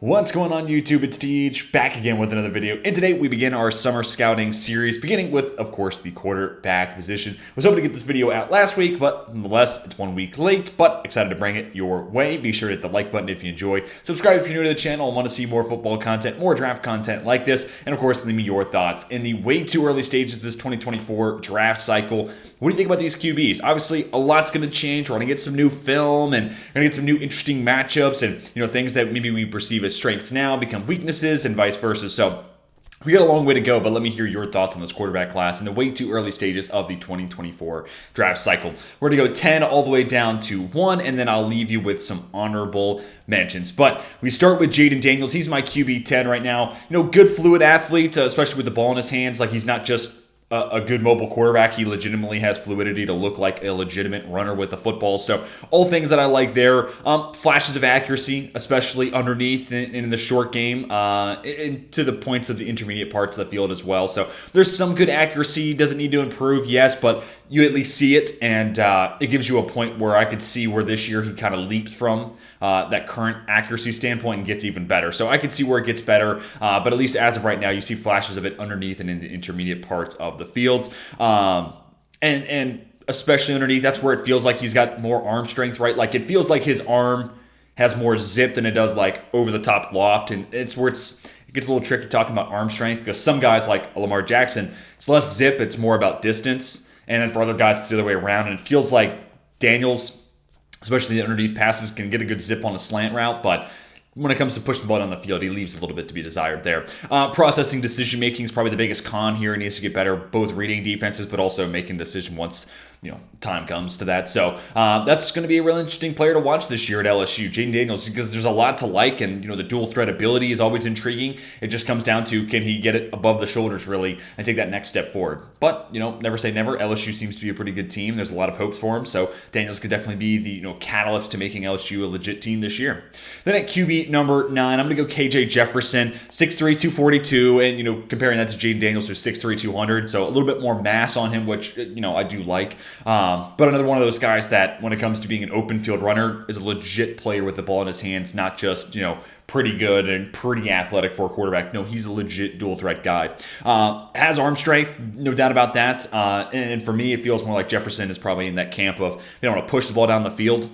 What's going on YouTube? It's Teach back again with another video. And today we begin our summer scouting series, beginning with, of course, the quarterback position. I was hoping to get this video out last week, but nonetheless, it's 1 week late, but excited to bring it your way. Be sure to hit the like button if you enjoy. Subscribe if you're new to the channel and want to see more football content, more draft content like this. And of course, leave me your thoughts in the way too early stages of this 2024 draft cycle. What do you think about these QBs? Obviously, a lot's going to change. We're going to get some new film and we're going to get some new interesting matchups and, things that maybe we perceive as strengths now become weaknesses and vice versa. So we got a long way to go, but let me hear your thoughts on this quarterback class in the way too early stages of the 2024 draft cycle. We're going to go 10 all the way down to 1, and then I'll leave you with some honorable mentions. But we start with Jayden Daniels. He's my QB 10 right now. Good fluid athlete, especially with the ball in his hands. Like, he's not just a good mobile quarterback. He legitimately has fluidity to look like a legitimate runner with the football. So all things that I like there. Flashes of accuracy, especially underneath in the short game, and to the points of the intermediate parts of the field as well. So there's some good accuracy. Doesn't need to improve, yes, but you at least see it, and it gives you a point where I could see where this year he kind of leaps from that current accuracy standpoint and gets even better. So I could see where it gets better, but at least as of right now, you see flashes of it underneath and in the intermediate parts of the field. And especially underneath, that's where it feels like he's got more arm strength, right? Like, it feels like his arm has more zip than it does like over the top loft, and it's where it gets a little tricky talking about arm strength, because some guys like Lamar Jackson, it's less zip, it's more about distance, and then for other guys it's the other way around. And it feels like Daniels, especially the underneath passes, can get a good zip on a slant route, but when it comes to pushing the ball down the field, he leaves a little bit to be desired there. Processing decision-making is probably the biggest con here. He needs to get better, both reading defenses, but also making a decision once time comes to that. So that's going to be a really interesting player to watch this year at LSU, Jayden Daniels, because there's a lot to like, and the dual threat ability is always intriguing. It just comes down to, can he get it above the shoulders really and take that next step forward? But never say never. LSU seems to be a pretty good team. There's a lot of hopes for him, so Daniels could definitely be the catalyst to making LSU a legit team this year. Then at QB number 9, I'm going to go KJ Jefferson, 6'3", 242, and comparing that to Jayden Daniels, who's 6'3", 200, so a little bit more mass on him, which I do like. But another one of those guys that, when it comes to being an open field runner, is a legit player with the ball in his hands, not just pretty good and pretty athletic for a quarterback. No, he's a legit dual threat guy. Has arm strength, no doubt about that. And for me, it feels more like Jefferson is probably in that camp of they don't want to push the ball down the field,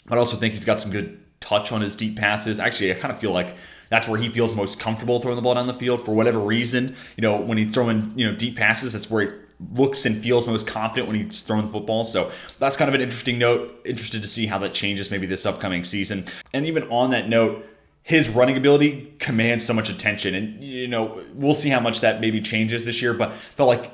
but I also think he's got some good touch on his deep passes. Actually, I kind of feel like that's where he feels most comfortable throwing the ball down the field for whatever reason. When he's throwing deep passes, that's where he looks and feels most confident when he's throwing the football. So that's kind of an interesting note. Interested to see how that changes maybe this upcoming season. And even on that note, his running ability commands so much attention, and we'll see how much that maybe changes this year. But felt like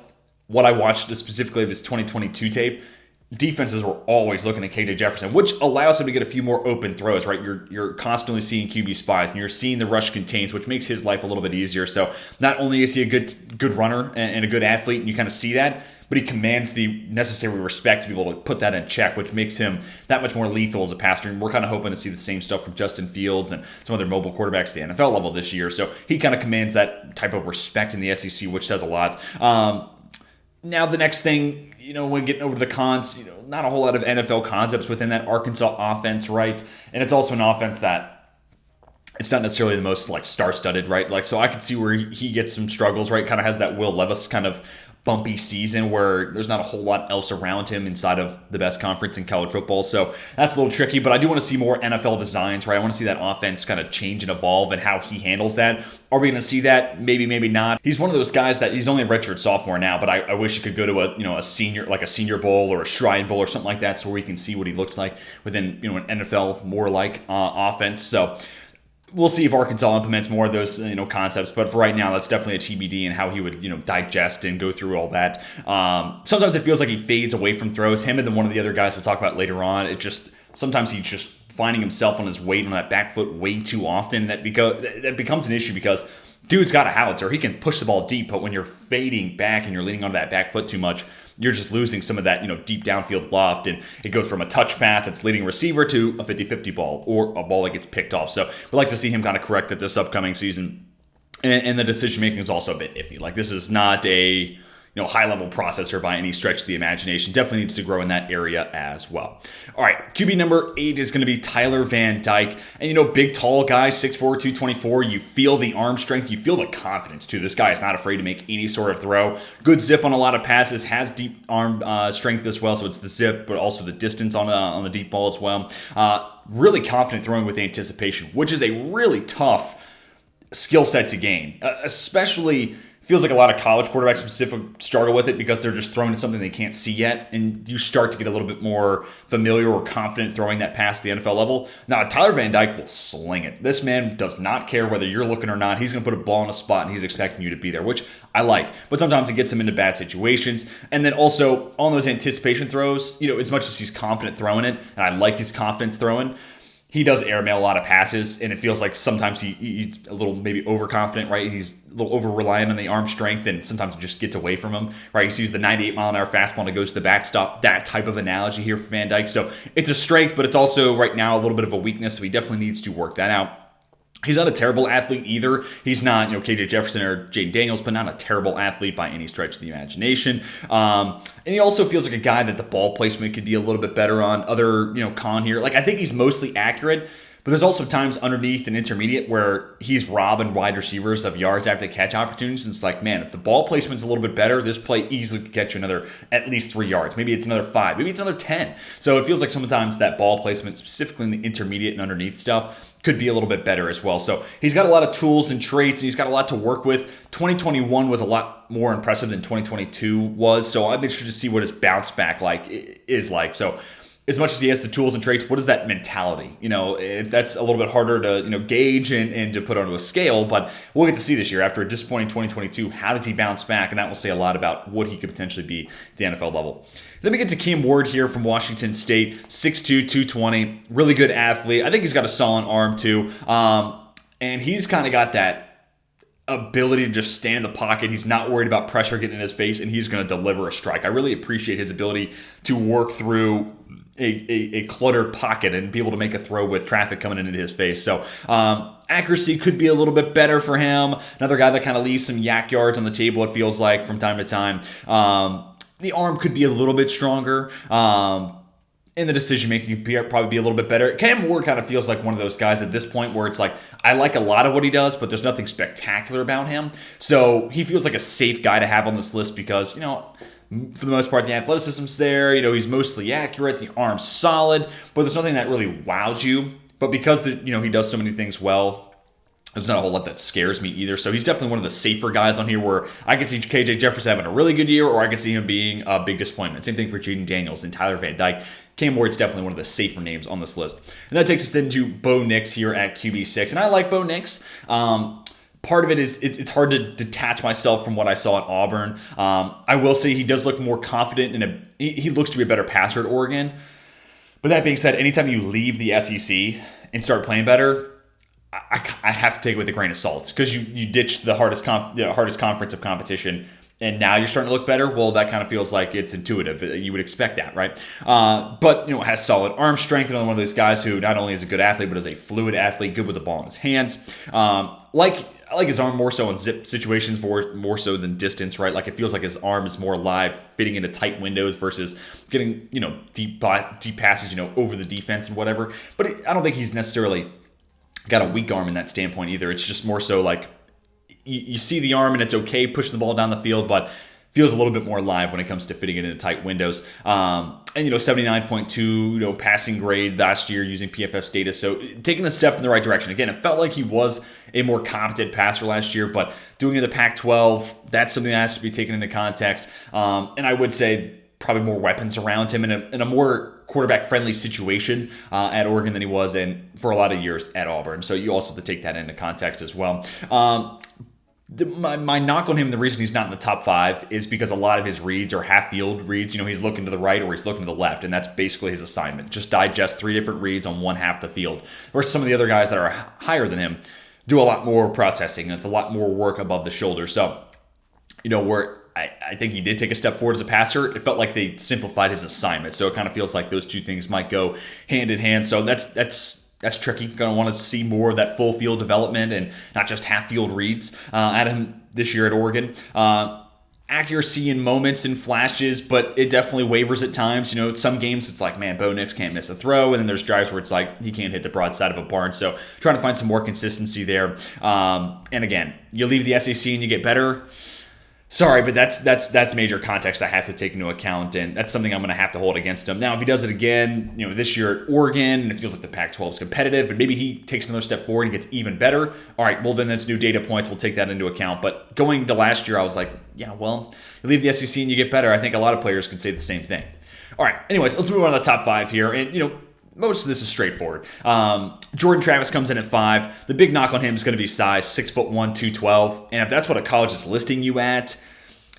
what I watched specifically of his 2022 tape, defenses were always looking at KJ Jefferson, which allows him to get a few more open throws, right? You're constantly seeing QB spies, and you're seeing the rush contains, which makes his life a little bit easier. So not only is he a good runner and a good athlete, and you kind of see that, but he commands the necessary respect to be able to put that in check, which makes him that much more lethal as a passer. And we're kind of hoping to see the same stuff from Justin Fields and some other mobile quarterbacks at the NFL level this year. So he kind of commands that type of respect in the SEC, which says a lot. Now the next thing, when getting over the cons, not a whole lot of NFL concepts within that Arkansas offense, right? And it's also an offense that it's not necessarily the most star-studded, right? So I could see where he gets some struggles, right? Kind of has that Will Levis kind of bumpy season where there's not a whole lot else around him inside of the best conference in college football. So that's a little tricky, but I do want to see more NFL designs, right? I want to see that offense kind of change and evolve and how he handles that. Are we going to see that? Maybe, maybe not. He's one of those guys that he's only a redshirt sophomore now, but I wish he could go to a senior, like a Senior Bowl or a Shrine Bowl or something like that, so we can see what he looks like within an NFL more like offense. So we'll see if Arkansas implements more of those concepts, but for right now, that's definitely a TBD and how he would digest and go through all that. Sometimes it feels like he fades away from throws. Him and then one of the other guys we'll talk about later on. Sometimes he's just finding himself on his weight on that back foot way too often. That becomes an issue because dude's got a howitzer. He can push the ball deep, but when you're fading back and you're leaning onto that back foot too much, you're just losing some of that, deep downfield loft, and it goes from a touch pass that's leading receiver to a 50-50 ball or a ball that gets picked off. So we'd like to see him kind of correct it this upcoming season. And the decision making is also a bit iffy. Like, this is not a high-level processor by any stretch of the imagination. Definitely needs to grow in that area as well. All right, QB number 8 is going to be Tyler Van Dyke. And, big, tall guy, 6'4", 224. You feel the arm strength. You feel the confidence, too. This guy is not afraid to make any sort of throw. Good zip on a lot of passes. Has deep arm strength as well. So it's the zip, but also the distance on the deep ball as well. Really confident throwing with anticipation, which is a really tough skill set to gain, especially feels like a lot of college quarterbacks specific struggle with it because they're just throwing to something they can't see yet, and you start to get a little bit more familiar or confident throwing that past the NFL level. Now, Tyler Van Dyke will sling it. This man does not care whether you're looking or not. He's going to put a ball in a spot, and he's expecting you to be there, which I like. But sometimes it gets him into bad situations. And then also, on those anticipation throws, as much as he's confident throwing it, and I like his confidence throwing, he does airmail a lot of passes, and it feels like sometimes he's a little maybe overconfident, right? He's a little over-reliant on the arm strength, and sometimes it just gets away from him, right? He sees the 98-mile-an-hour fastball and it goes to the backstop, that type of analogy here for Van Dyke. So it's a strength, but it's also right now a little bit of a weakness, so he definitely needs to work that out. He's not a terrible athlete either. He's not, KJ Jefferson or Jaden Daniels, but not a terrible athlete by any stretch of the imagination. And he also feels like a guy that the ball placement could be a little bit better on. Other, con here. I think he's mostly accurate, but there's also times underneath and intermediate where he's robbing wide receivers of yards after the catch opportunities. And it's like, man, if the ball placement's a little bit better, this play easily could get you at least 3 yards. Maybe it's another 5. Maybe it's another 10. So it feels like sometimes that ball placement, specifically in the intermediate and underneath stuff, could be a little bit better as well. So he's got a lot of tools and traits, and he's got a lot to work with. 2021 was a lot more impressive than 2022 was. So I'm interested to see what his bounce back is like. So as much as he has the tools and traits, what is that mentality? That's a little bit harder to gauge and to put onto a scale, but we'll get to see this year. After a disappointing 2022, how does he bounce back? And that will say a lot about what he could potentially be at the NFL level. Then we get to Cam Ward here from Washington State, 6'2", 220, really good athlete. I think he's got a solid arm too, and he's kind of got that ability to just stand in the pocket. He's not worried about pressure getting in his face, and he's going to deliver a strike. I really appreciate his ability to work through a cluttered pocket and be able to make a throw with traffic coming into his face. So accuracy could be a little bit better for him. Another guy that kind of leaves some yak yards on the table, it feels like, from time to time. The arm could be a little bit stronger. In the decision-making, could probably be a little bit better. Cam Ward kind of feels like one of those guys at this point where it's like, I like a lot of what he does, but there's nothing spectacular about him. So he feels like a safe guy to have on this list because, for the most part, the athleticism's there. He's mostly accurate. The arm's solid, but there's nothing that really wows you. But because he does so many things well, there's not a whole lot that scares me either. So he's definitely one of the safer guys on here where I can see KJ Jefferson having a really good year, or I can see him being a big disappointment. Same thing for Jaden Daniels and Tyler Van Dyke. Cam Ward's definitely one of the safer names on this list. And that takes us into Bo Nix here at QB6. And I like Bo Nix. Part of it is it's hard to detach myself from what I saw at Auburn. I will say he does look more confident, he looks to be a better passer at Oregon. But that being said, anytime you leave the SEC and start playing better, I have to take it with a grain of salt because you ditched the hardest conference of competition, and now you're starting to look better. Well, that kind of feels like it's intuitive. You would expect that, right? But has solid arm strength. Another one of those guys who not only is a good athlete, but is a fluid athlete, good with the ball in his hands. I like his arm more so in zip situations more so than distance, right? It feels like his arm is more alive, fitting into tight windows versus getting deep passes over the defense and whatever. But I don't think he's necessarily got a weak arm in that standpoint either. It's just more so you see the arm and it's okay pushing the ball down the field, but feels a little bit more alive when it comes to fitting it into tight windows. And 79.2 passing grade last year using PFF's data, so taking a step in the right direction. Again, it felt like he was a more competent passer last year, but doing it in the Pac-12, that's something that has to be taken into context. And I would say probably more weapons around him in a more quarterback-friendly situation at Oregon than he was in for a lot of years at Auburn. So you also have to take that into context as well. My knock on him, the reason he's not in the top 5 is because a lot of his reads are half-field reads. He's looking to the right or he's looking to the left, and that's basically his assignment. Just digest 3 different reads on one half of the field. Whereas some of the other guys that are higher than him do a lot more processing, and it's a lot more work above the shoulder. So, where I think he did take a step forward as a passer, it felt like they simplified his assignment. So it kind of feels like those two things might go hand in hand. So that's tricky. Going to want to see more of that full field development and not just half field reads out of him this year at Oregon. accuracy in moments and flashes, but it definitely wavers at times. Some games it's like, man, Bo Nix can't miss a throw, and then there's drives where it's like he can't hit the broadside of a barn. So trying to find some more consistency there. And again, you leave the SEC and you get better. Sorry, but that's major context I have to take into account, and that's something I'm going to have to hold against him. Now, if he does it again, this year at Oregon, and it feels like the Pac-12 is competitive, and maybe he takes another step forward and gets even better, all right, well, then that's new data points. We'll take that into account. But going to last year, I was like, yeah, well, you leave the SEC and you get better. I think a lot of players could say the same thing. All right, anyways, let's move on to the top 5 here. And, most of this is straightforward. Jordan Travis comes in at 5. The big knock on him is going to be size, 6'1", 212. And if that's what a college is listing you at,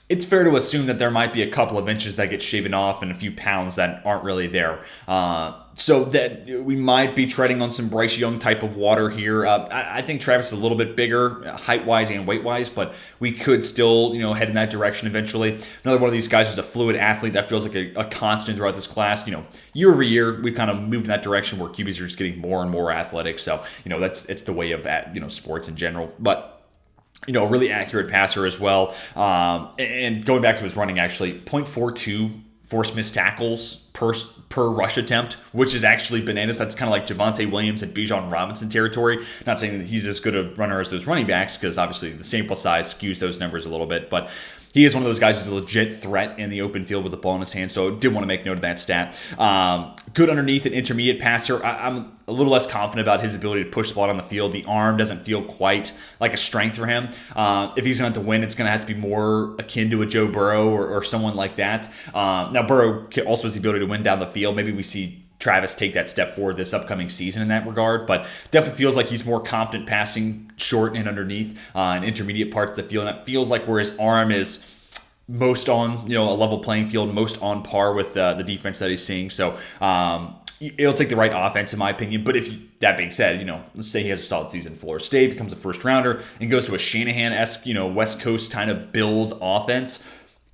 it's fair to assume that there might be a couple of inches that get shaven off and a few pounds that aren't really there. So that we might be treading on some Bryce Young type of water here. I think Travis is a little bit bigger, height-wise and weight-wise, but we could still, head in that direction eventually. Another one of these guys is a fluid athlete that feels like a constant throughout this class. Year over year, we've kind of moved in that direction where QBs are just getting more and more athletic. So, it's the way of sports in general. But a really accurate passer as well. And going back to his running, actually, 0.42 forced missed tackles per rush attempt, which is actually bananas. That's kind of like Javonte Williams and Bijan Robinson territory. Not saying that he's as good a runner as those running backs, because obviously the sample size skews those numbers a little bit, but he is one of those guys who's a legit threat in the open field with the ball in his hand, so I did want to make note of that stat. Good underneath and intermediate passer. I'm a little less confident about his ability to push the ball on the field. The arm doesn't feel quite like a strength for him. If he's going to have to win, it's going to have to be more akin to a Joe Burrow or someone like that. Now, Burrow also has the ability to win down the field. Maybe we see Travis take that step forward this upcoming season in that regard, but definitely feels like he's more confident passing short and underneath and intermediate parts of the field. And it feels like where his arm is most on, a level playing field, most on par with the defense that he's seeing. So it'll take the right offense, in my opinion. But that being said, let's say he has a solid season in Florida State, becomes a first rounder, and goes to a Shanahan-esque, West Coast kind of build offense,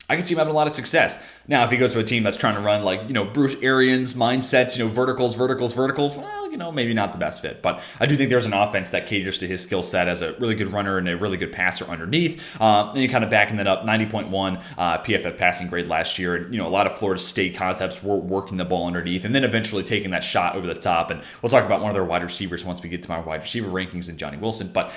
I can see him having a lot of success. Now, if he goes to a team that's trying to run like, Bruce Arians mindsets, verticals, well, maybe not the best fit. But I do think there's an offense that caters to his skill set as a really good runner and a really good passer underneath. And you kind of backing that up, 90.1 PFF passing grade last year. And, a lot of Florida State concepts were working the ball underneath and then eventually taking that shot over the top. And we'll talk about one of their wide receivers once we get to my wide receiver rankings and Johnny Wilson. But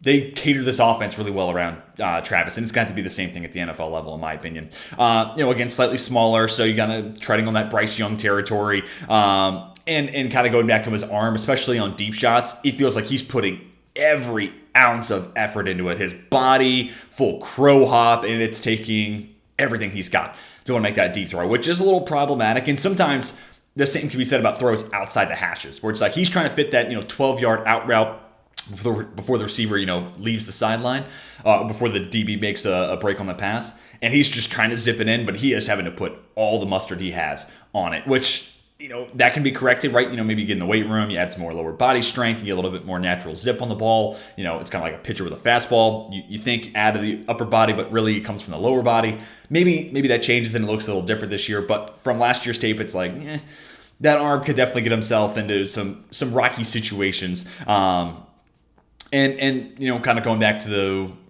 they cater this offense really well around Travis, and it's got to be the same thing at the NFL level, in my opinion. Again, slightly smaller, so you kind of treading on that Bryce Young territory, and kind of going back to his arm, especially on deep shots. It feels like he's putting every ounce of effort into it. His body, full crow hop, and it's taking everything he's got to want to make that deep throw, which is a little problematic. And sometimes the same can be said about throws outside the hashes, where it's like he's trying to fit that 12-yard out route before the receiver, leaves the sideline, before the DB makes a break on the pass, and he's just trying to zip it in, but he is having to put all the mustard he has on it, which, that can be corrected, right? Maybe you get in the weight room, you add some more lower body strength, you get a little bit more natural zip on the ball. It's kind of like a pitcher with a fastball. You think out of the upper body, but really it comes from the lower body. Maybe that changes and it looks a little different this year, but from last year's tape, it's like, that arm could definitely get himself into some rocky situations. And kind of going back to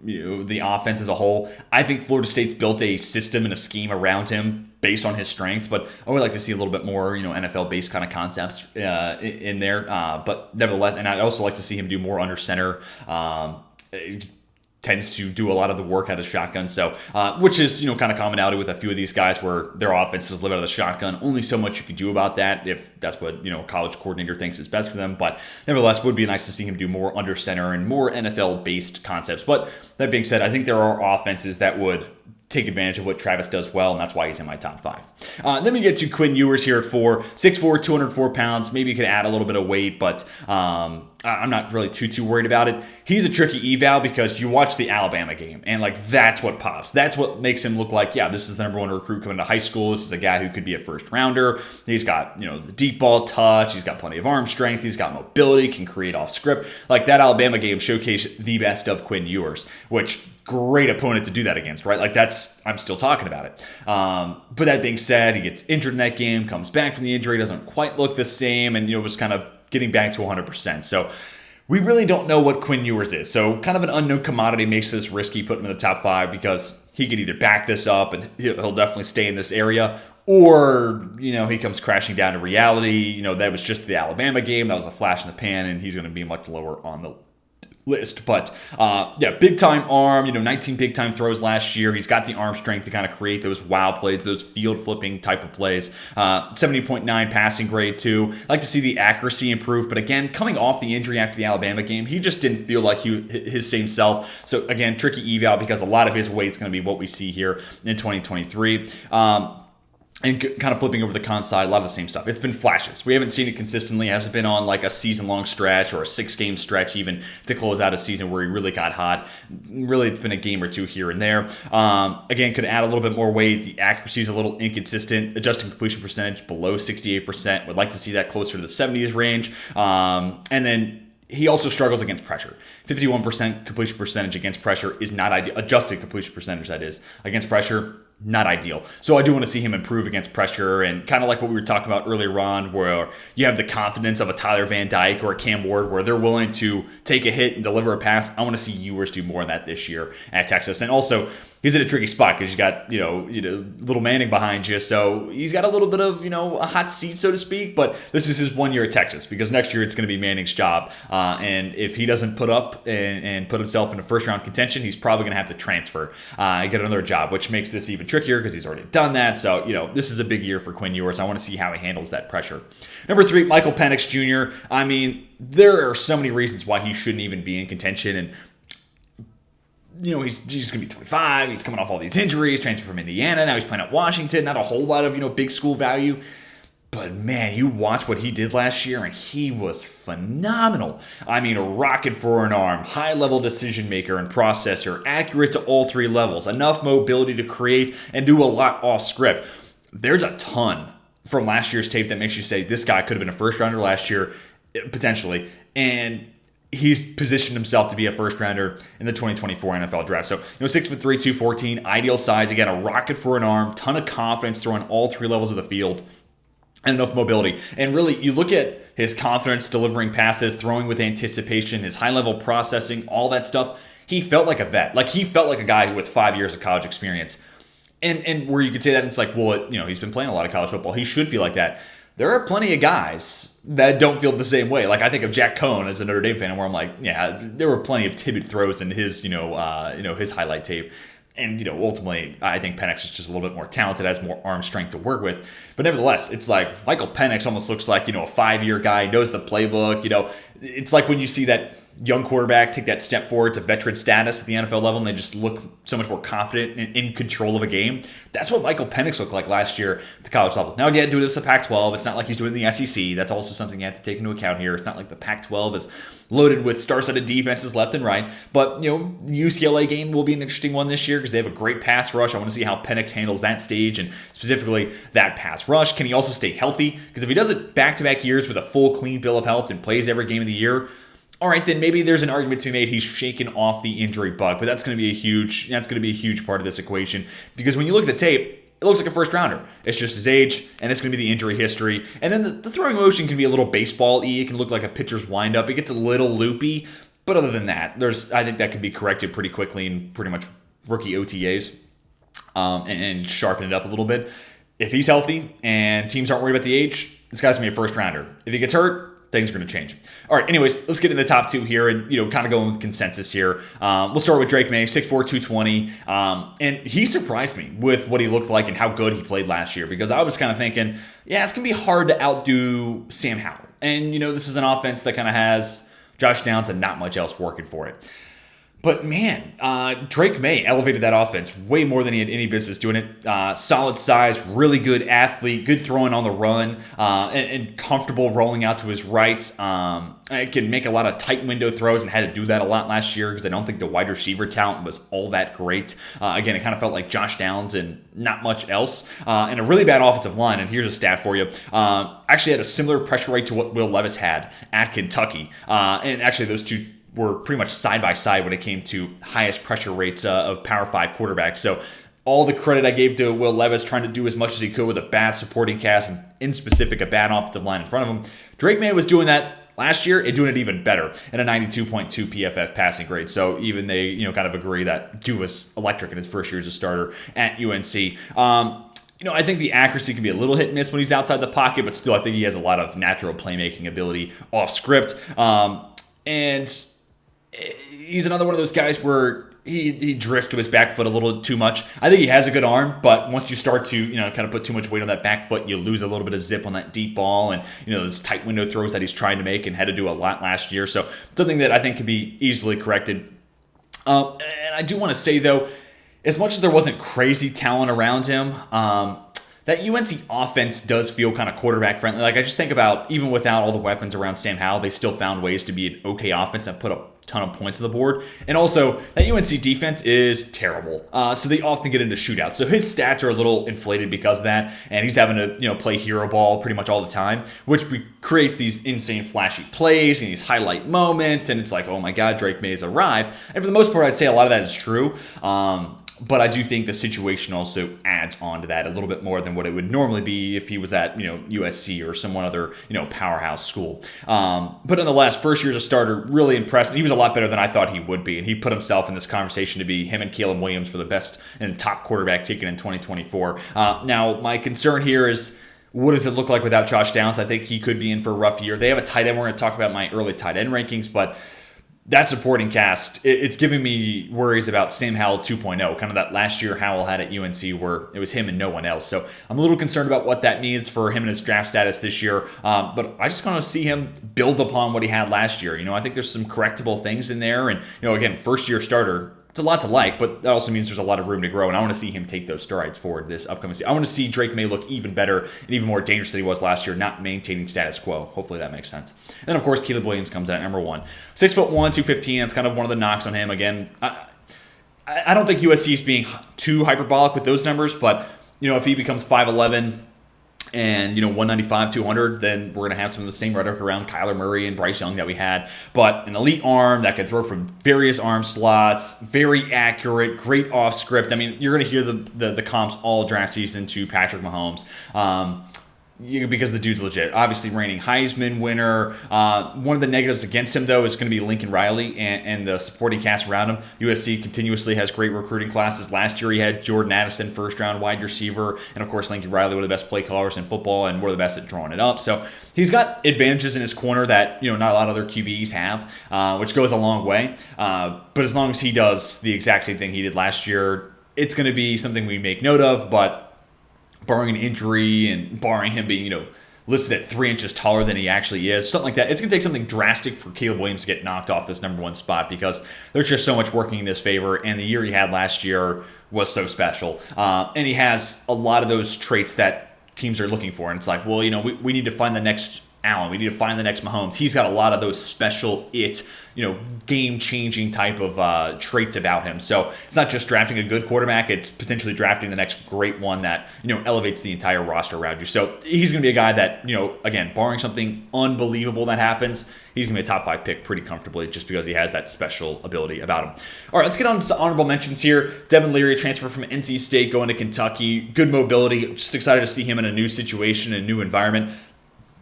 the offense as a whole, I think Florida State's built a system and a scheme around him based on his strength, but I would like to see a little bit more, NFL-based kind of concepts in there. But nevertheless, and I'd also like to see him do more under center. Tends to do a lot of the work out of shotgun, so which is kind of commonality with a few of these guys where their offenses live out of the shotgun. Only so much you can do about that if that's what a college coordinator thinks is best for them. But nevertheless, would be nice to see him do more under center and more NFL based concepts. But that being said, I think there are offenses that would take advantage of what Travis does well, and that's why he's in my top 5. Then we get to Quinn Ewers here at 4, 6'4", 204 pounds. Maybe you could add a little bit of weight, but I'm not really too worried about it. He's a tricky eval because you watch the Alabama game, and that's what pops. That's what makes him look like, this is the number 1 recruit coming to high school. This is a guy who could be a first rounder. He's got the deep ball touch. He's got plenty of arm strength. He's got mobility. Can create off script. That Alabama game showcased the best of Quinn Ewers, which great opponent to do that against, right? I'm still talking about it. But that being said, he gets injured in that game, comes back from the injury, doesn't quite look the same, and was kind of getting back to 100%. So We really don't know what Quinn Ewers is. So kind of an unknown commodity makes this risky, put him in the top 5 because he could either back this up and he'll definitely stay in this area, or, he comes crashing down to reality. That was just the Alabama game. That was a flash in the pan, and he's going to be much lower on the list. But big time arm, 19 big time throws last year. He's got the arm strength to kind of create those wow plays, those field flipping type of plays. 70.9 passing grade too. I'd like to see the accuracy improve, but again, coming off the injury after the Alabama game, he just didn't feel like his same self. So again, tricky eval because a lot of his weight's going to be what we see here in 2023. And kind of flipping over the con side, a lot of the same stuff. It's been flashes. We haven't seen it consistently. It hasn't been on like a season-long stretch or a 6-game stretch even to close out a season where he really got hot. Really, it's been a game or two here and there. Again, could add a little bit more weight. The accuracy is a little inconsistent. Adjusting completion percentage below 68%. Would like to see that closer to the 70s range. And then he also struggles against pressure. 51% completion percentage against pressure is not ideal. Adjusted completion percentage, that is. Against pressure, not ideal. So I do want to see him improve against pressure, and kind of like what we were talking about earlier on, where you have the confidence of a Tyler Van Dyke or a Cam Ward, where they're willing to take a hit and deliver a pass. I want to see Ewers do more of that this year at Texas. And also, he's in a tricky spot because you got, little Manning behind you. So he's got a little bit of, a hot seat, so to speak. But this is his 1 year at Texas, because next year it's going to be Manning's job. And if he doesn't put up and put himself into first round contention, he's probably going to have to transfer and get another job, which makes this even trickier because he's already done that. So, this is a big year for Quinn Ewers. I want to see how he handles that pressure. Number 3, Michael Penix Jr. I mean, there are so many reasons why he shouldn't even be in contention. And he's just going to be 25. He's coming off all these injuries, transferred from Indiana. Now he's playing at Washington. Not a whole lot of, big school value. But man, you watch what he did last year, and he was phenomenal. I mean, a rocket for an arm, high-level decision maker and processor, accurate to all 3 levels, enough mobility to create and do a lot off script. There's a ton from last year's tape that makes you say this guy could have been a first-rounder last year, potentially, and he's positioned himself to be a first-rounder in the 2024 NFL Draft. So, 6'3", 214, ideal size. Again, a rocket for an arm, ton of confidence throwing all 3 levels of the field, and enough mobility. And really, you look at his confidence delivering passes, throwing with anticipation, his high-level processing, all that stuff. He felt like a vet. Like, he felt like a guy with 5 years of college experience. And where you could say that, it's like, well, he's been playing a lot of college football. He should feel like that. There are plenty of guys that don't feel the same way. Like, I think of Jack Cohn as a Notre Dame fan, where I'm like, yeah, there were plenty of timid throws in his, his highlight tape. And, ultimately, I think Penix is just a little bit more talented, has more arm strength to work with. But nevertheless, it's like Michael Penix almost looks like, a 5-year guy, knows the playbook. It's like when you see that young quarterback take that step forward to veteran status at the NFL level, and they just look so much more confident and in control of a game. That's what Michael Penix looked like last year at the college level. Now, again, doing this at Pac-12, it's not like he's doing the SEC. That's also something you have to take into account here. It's not like the Pac-12 is loaded with star-studded defenses left and right. But, the UCLA game will be an interesting one this year because they have a great pass rush. I want to see how Penix handles that stage, and specifically that pass rush. Can he also stay healthy? Because if he does it back-to-back years with a full, clean bill of health and plays every game of the year, all right, then maybe there's an argument to be made he's shaken off the injury bug, but that's going to be a huge part of this equation, because when you look at the tape, it looks like a first rounder. It's just his age, and it's going to be the injury history. And then the throwing motion can be a little baseball-y. It can look like a pitcher's windup. It gets a little loopy, but other than that, I think that can be corrected pretty quickly in pretty much rookie OTAs, and sharpen it up a little bit. If he's healthy and teams aren't worried about the age, this guy's going to be a first rounder. If he gets hurt, things are going to change. All right, anyways, let's get into the top 2 here and, kind of going with consensus here. We'll start with Drake May, 6'4", 220. And he surprised me with what he looked like and how good he played last year, because I was kind of thinking, yeah, it's going to be hard to outdo Sam Howell. And, this is an offense that kind of has Josh Downs and not much else working for it. But man, Drake May elevated that offense way more than he had any business doing it. Solid size, really good athlete, good throwing on the run, and comfortable rolling out to his right. Can make a lot of tight window throws and had to do that a lot last year because I don't think the wide receiver talent was all that great. Again, it kind of felt like Josh Downs and not much else. And a really bad offensive line. And here's a stat for you. Actually had a similar pressure rate to what Will Levis had at Kentucky. And actually those two were pretty much side by side when it came to highest pressure rates of Power 5 quarterbacks. So all the credit I gave to Will Levis trying to do as much as he could with a bad supporting cast and in specific a bad offensive line in front of him. Drake May was doing that last year and doing it even better at a 92.2 PFF passing grade. So even they, kind of agree that Dude was electric in his first year as a starter at UNC. I think the accuracy can be a little hit and miss when he's outside the pocket, but still, I think he has a lot of natural playmaking ability off script. And he's another one of those guys where he drifts to his back foot a little too much. I think he has a good arm, but once you start to, kind of put too much weight on that back foot, you lose a little bit of zip on that deep ball and, those tight window throws that he's trying to make and had to do a lot last year. So something that I think can be easily corrected. And I do want to say, though, as much as there wasn't crazy talent around him, that UNC offense does feel kind of quarterback friendly. Like, I just think about, even without all the weapons around Sam Howell, they still found ways to be an okay offense and put a ton of points on the board. And also, that UNC defense is terrible. So they often get into shootouts. So his stats are a little inflated because of that. And he's having to, play hero ball pretty much all the time, which creates these insane flashy plays and these highlight moments. And it's like, oh my God, Drake May has arrived. And for the most part, I'd say a lot of that is true. But I do think the situation also adds on to that a little bit more than what it would normally be if he was at, USC or some other, powerhouse school. But nonetheless, first year as a starter, really impressed. He was a lot better than I thought he would be. And he put himself in this conversation to be him and Caleb Williams for the best and top quarterback taken in 2024. Now, my concern here is, what does it look like without Josh Downs? I think he could be in for a rough year. They have a tight end. We're going to talk about my early tight end rankings, but that supporting cast, it's giving me worries about Sam Howell 2.0, kind of that last year Howell had at UNC where it was him and no one else. So I'm a little concerned about what that means for him and his draft status this year. But I just want to see him build upon what he had last year. I think there's some correctable things in there. And, again, first year starter, it's a lot to like, but that also means there's a lot of room to grow, and I want to see him take those strides forward this upcoming season. I want to see Drake May look even better and even more dangerous than he was last year, not maintaining status quo. Hopefully that makes sense. And then, of course, Caleb Williams comes in at number 1. 6'1", 215. That's kind of one of the knocks on him. Again, I don't think USC is being too hyperbolic with those numbers, but if he becomes 5'11", and 195, 200, then we're going to have some of the same rhetoric around Kyler Murray and Bryce Young that we had. But an elite arm that can throw from various arm slots, very accurate, great off script. I mean, you're going to hear the comps all draft season to Patrick Mahomes. Because the dude's legit. Obviously, reigning Heisman winner. One of the negatives against him, though, is going to be Lincoln Riley and the supporting cast around him. USC continuously has great recruiting classes. Last year, he had Jordan Addison, first-round wide receiver, and, of course, Lincoln Riley, one of the best play callers in football and one of the best at drawing it up. So he's got advantages in his corner that not a lot of other QBs have, which goes a long way. But as long as he does the exact same thing he did last year, it's going to be something we make note of, but barring an injury and barring him being, listed at 3 inches taller than he actually is, something like that, it's going to take something drastic for Caleb Williams to get knocked off this number 1 spot because there's just so much working in his favor, and the year he had last year was so special. And he has a lot of those traits that teams are looking for, and it's like, well, we need to find the next Allen. We need to find the next Mahomes. He's got a lot of those special game-changing type of traits about him. So it's not just drafting a good quarterback. It's potentially drafting the next great one that, elevates the entire roster around you. So he's going to be a guy that, again, barring something unbelievable that happens, he's going to be a top 5 pick pretty comfortably just because he has that special ability about him. All right, let's get on to honorable mentions here. Devin Leary, transfer from NC State, going to Kentucky. Good mobility. Just excited to see him in a new situation, a new environment.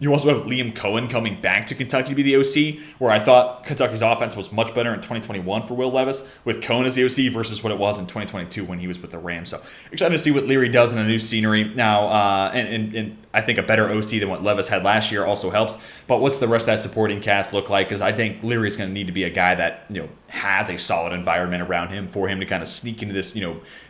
You also have Liam Cohen coming back to Kentucky to be the OC, where I thought Kentucky's offense was much better in 2021 for Will Levis, with Cohen as the OC versus what it was in 2022 when he was with the Rams. So excited to see what Leary does in a new scenery now, and I think a better OC than what Levis had last year also helps. But what's the rest of that supporting cast look like? Because I think Leary's going to need to be a guy that has a solid environment around him for him to kind of sneak into this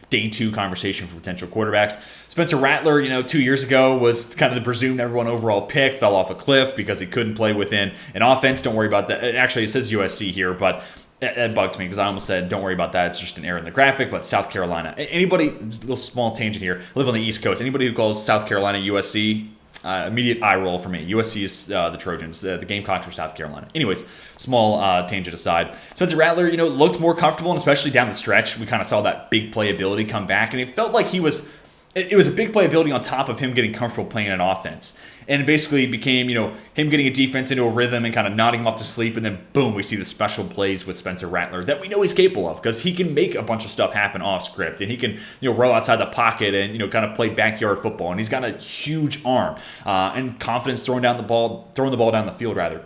day 2 conversation for potential quarterbacks. Spencer Rattler, 2 years ago was kind of the presumed number 1 overall pick, fell off a cliff because he couldn't play within an offense. Don't worry about that. Actually, it says USC here, but it bugged me because I almost said, don't worry about that. It's just an error in the graphic, but South Carolina. Anybody, a little small tangent here, I live on the East Coast. Anybody who calls South Carolina USC, immediate eye roll for me. USC is the Trojans. The Gamecocks are South Carolina. Anyways, small tangent aside. Spencer Rattler, looked more comfortable, and especially down the stretch, we kind of saw that big playability come back, and it felt like it was a big playability on top of him getting comfortable playing an offense. And it basically became, him getting a defense into a rhythm and kind of nodding him off to sleep, and then boom, we see the special plays with Spencer Rattler that we know he's capable of because he can make a bunch of stuff happen off script, and he can, roll outside the pocket and, kind of play backyard football, and he's got a huge arm and confidence throwing the ball down the field rather.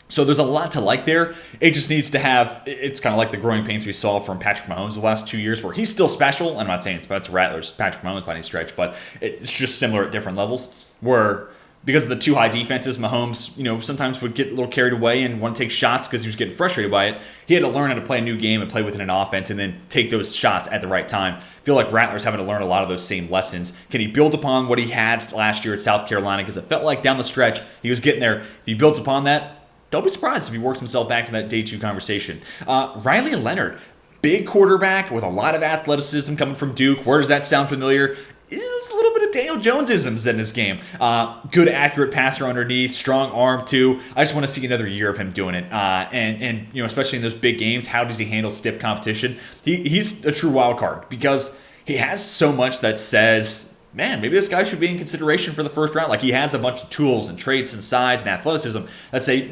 So there's a lot to like there. It just needs to have, it's kind of like the growing pains we saw from Patrick Mahomes the last 2 years, where he's still special. I'm not saying it's Spencer Rattler's Patrick Mahomes by any stretch, but it's just similar at different levels, where because of the two high defenses, Mahomes, sometimes would get a little carried away and want to take shots because he was getting frustrated by it. He had to learn how to play a new game and play within an offense and then take those shots at the right time. I feel like Rattler's having to learn a lot of those same lessons. Can he build upon what he had last year at South Carolina? Because it felt like down the stretch, he was getting there. If he built upon that, don't be surprised if he works himself back in that day 2 conversation. Riley Leonard, big quarterback with a lot of athleticism coming from Duke. Where does that sound familiar? It's a little bit of Daniel Jones-isms in this game. Good, accurate passer underneath, strong arm too. I just want to see another year of him doing it. And especially in those big games, how does he handle stiff competition? He's a true wild card because he has so much that says, man, maybe this guy should be in consideration for the first round. Like, he has a bunch of tools and traits and size and athleticism that say,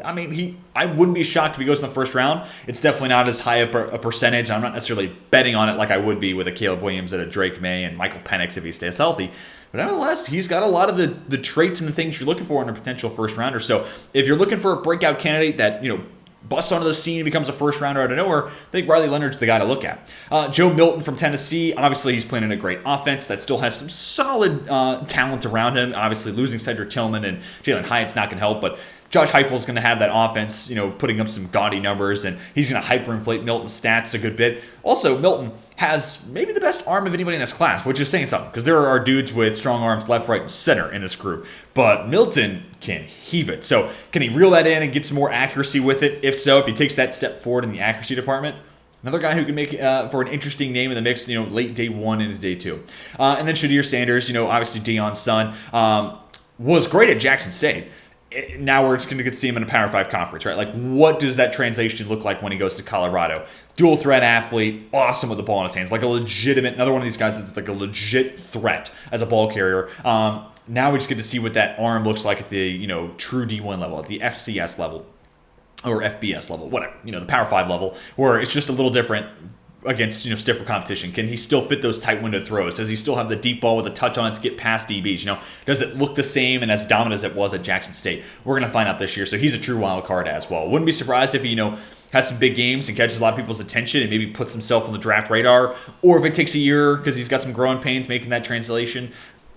I wouldn't be shocked if he goes in the first round. It's definitely not as high a percentage. I'm not necessarily betting on it like I would be with a Caleb Williams and a Drake May and Michael Penix if he stays healthy. But nevertheless, he's got a lot of the traits and the things you're looking for in a potential first rounder. So if you're looking for a breakout candidate that, busts onto the scene and becomes a first rounder out of nowhere, I think Riley Leonard's the guy to look at. Joe Milton from Tennessee, obviously he's playing in a great offense that still has some solid talent around him. Obviously losing Cedric Tillman and Jalen Hyatt's not going to help, but Josh Heupel's going to have that offense, putting up some gaudy numbers, and he's going to hyperinflate Milton's stats a good bit. Also, Milton has maybe the best arm of anybody in this class, which is saying something, because there are dudes with strong arms left, right, and center in this group. But Milton can heave it. So can he reel that in and get some more accuracy with it? If so, if he takes that step forward in the accuracy department, another guy who can make for an interesting name in the mix, late day 1 into day 2. And then Shadir Sanders, obviously Deion's son, was great at Jackson State. Now we're just going to get to see him in a Power 5 conference, right? Like, what does that translation look like when he goes to Colorado? Dual threat athlete, awesome with the ball in his hands, like another one of these guys that's like a legit threat as a ball carrier. Now we just get to see what that arm looks like at the, true D1 level, at the FCS level, or FBS level, whatever, the Power 5 level, where it's just a little different against stiffer competition. Can he still fit those tight window throws? Does he still have the deep ball with a touch on it to get past DBs? Does it look the same and as dominant as it was at Jackson State? We're going to find out this year. So he's a true wild card as well. Wouldn't be surprised if he has some big games and catches a lot of people's attention and maybe puts himself on the draft radar, or if it takes a year because he's got some growing pains making that translation.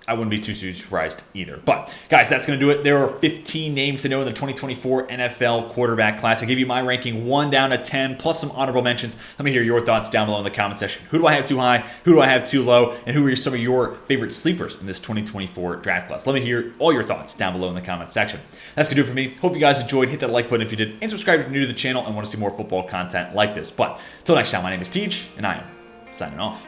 I wouldn't be too surprised either. But, guys, that's going to do it. There are 15 names to know in the 2024 NFL quarterback class. I give you my ranking 1 down to 10, plus some honorable mentions. Let me hear your thoughts down below in the comment section. Who do I have too high? Who do I have too low? And who are some of your favorite sleepers in this 2024 draft class? Let me hear all your thoughts down below in the comment section. That's going to do it for me. Hope you guys enjoyed. Hit that like button if you did. And subscribe if you're new to the channel and want to see more football content like this. But, until next time, my name is Teej, and I am signing off.